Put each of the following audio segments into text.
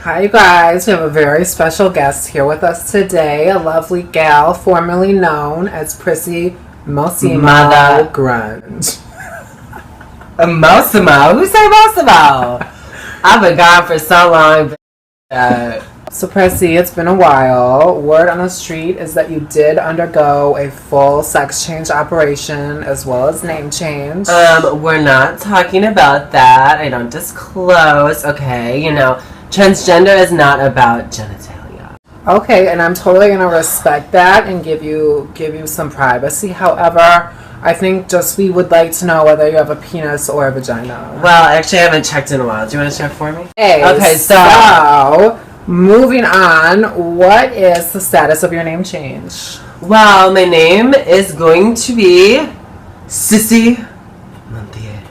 Hi, you guys. We have a very special guest here with us today. A lovely gal, formerly known as Prissy Mosimo Grunge. Mosimo? Who said Mosimo? I've been gone for so long. So, Prissy, it's been a while. Word on the street is that you did undergo a full sex change operation as well as name change. We're not talking about that. I don't disclose. Okay, transgender is not about genitalia. Okay, and I'm totally gonna respect that and give you some privacy. However, I think we would like to know whether you have a penis or a vagina. Well, actually, I haven't checked in a while. Do you want to check for me? Okay, so moving on, what is the status of your name change? Well, my name is going to be Sissy Montiel.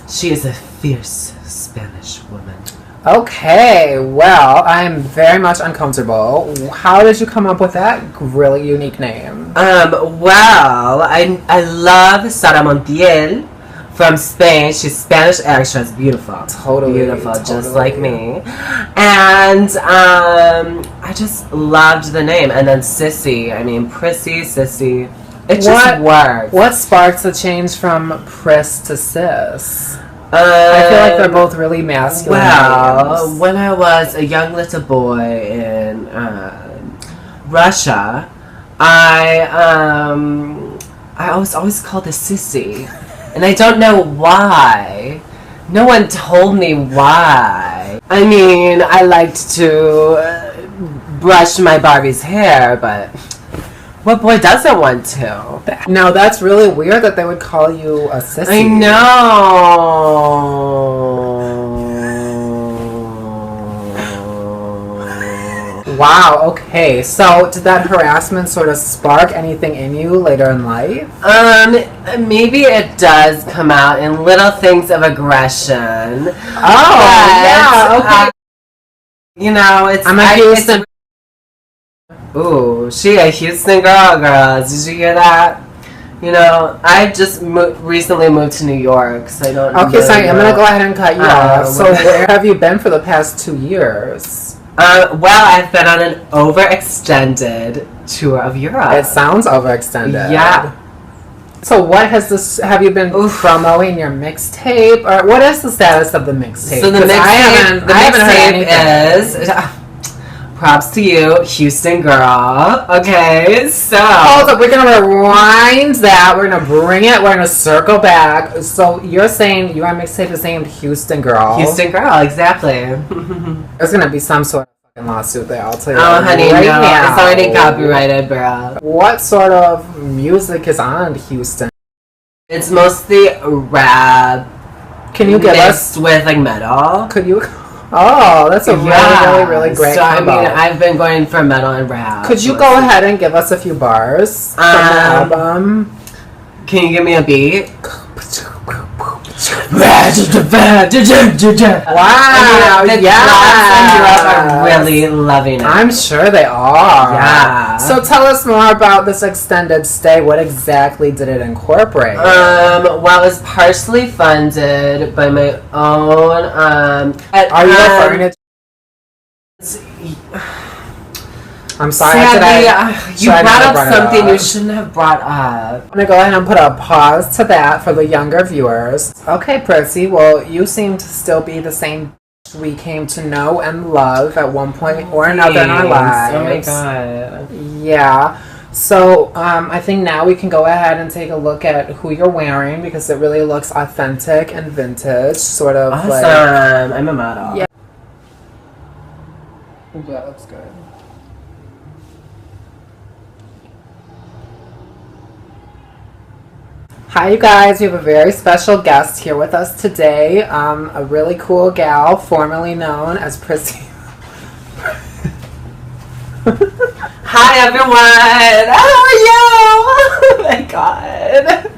She is a fierce Spanish woman. Okay, well, I'm very much uncomfortable. How did you come up with that really unique name? Well, I love Sara Montiel from Spain. She's Spanish actress, beautiful. Totally. Beautiful, just like me. And I just loved the name. And then Sissy, Prissy, Sissy. It just worked. What sparks the change from Priss to Sis? I feel like they're both really masculine. Well, names. when I was a young little boy in Russia, I was always called a sissy, and I don't know why. No one told me why. I liked to brush my Barbie's hair, but what boy doesn't want to? Now, that's really weird that they would call you a sissy. I know. Wow, okay. So, did that harassment sort of spark anything in you later in life? Maybe it does come out in little things of aggression. Oh, yeah, okay. It's ooh, she a Houston girl, girls. Did you hear that? I just recently moved to New York, so I don't Okay, sorry, I'm going to go ahead and cut you off. So where have you been for the past 2 years? Well, I've been on an overextended tour of Europe. It sounds overextended. Yeah. So have you been promoting your mixtape? Or what is the status of the mixtape? So the mixtape is... Props to you, Houston girl. Okay, so... Hold up, we're going to rewind that. We're going to bring it. We're going to circle back. So you're saying your mixtape is named Houston Girl. Houston girl, exactly. There's going to be some sort of fucking lawsuit there, I'll tell you. Oh, honey, right no. now. It's already copyrighted, bro. What sort of music is on Houston? It's mostly rap. Can you give us... with, metal. Could you... Oh, that's a really great combo. I've been going for metal and rap. Could you go ahead and give us a few bars from the album? Can you give me a beat? Wow, the claps in Europe are really loving it. I'm sure they are. Yeah. So tell us more about this extended stay. What exactly did it incorporate? Well, it was partially funded by my own. Are you referring to? I'm sorry. Sadly, you brought up something you shouldn't have brought up. I'm going to go ahead and put a pause to that for the younger viewers. Okay, Prissy, well, you seem to still be the same we came to know and love at one point or another in our lives. Oh my god. Yeah. So, I think now we can go ahead and take a look at who you're wearing because it really looks authentic and vintage, sort of awesome. like... I'm a model. Yeah. Ooh, that looks good. Hi, you guys. We have a very special guest here with us today. A really cool gal, formerly known as Prissy. Hi, everyone. How are you? Oh my god.